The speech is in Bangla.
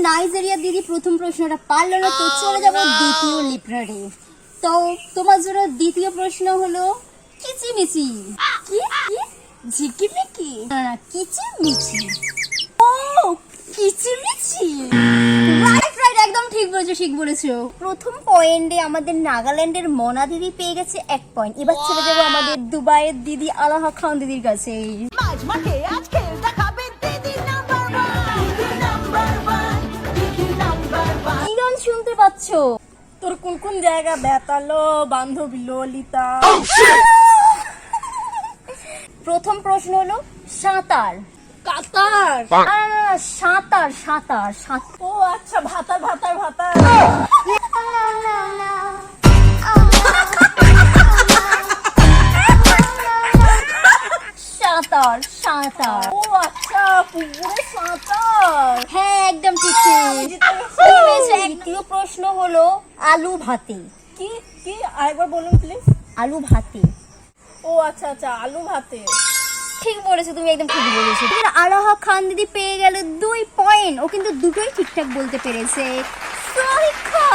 নাইজেরিয়া দিদি প্রথম প্রশ্নটা পারলো না, তো চলে যাবো দ্বিতীয় লিপনারে। তো তোমার জন্য দ্বিতীয় প্রশ্ন হলো কিচিমিচি। কি কি ঝিকিমিকি না না কিচিমিচি। ও কিচিমিচি, রাইট রাইট, একদম ঠিক বলেছো ঠিক বলেছো। প্রথম পয়েন্টে আমাদের নাগাল্যান্ডের মনা দিদি পেয়ে গেছে 1 পয়েন্ট। এবার চলে যাবো আমাদের দুবাইয়ের দিদি আলাহা খান দিদির কাছে। কি গান শুনতে পাচ্ছ? তোর কোন কোন জায়গা ব্যথালো বান্ধবী ললিতা। প্রথম প্রশ্ন হলো সাঁতার। কাতার। সাঁতার সাঁতার সাঁতার। ও আচ্ছা, ভাতার ভাতার ভাতার। সাঁতার সাঁতার। ও আচ্ছা, পুকুরে সাঁতার। হ্যাঁ একদম ঠিক। তৃতীয় প্রশ্ন হলো আলু ভাতে। কি কি আরেকবার বলুন প্লিজ। আলু ভাতে। ও আচ্ছা আচ্ছা, আলু ভাতে। ঠিক বলেছো তুমি, একদম ঠিক বলেছো। আলাহা খান দিদি পেয়ে গেল 2 পয়েন্ট। ও কিন্তু দুটোই ঠিকঠাক বলতে পেরেছে। সরিখা।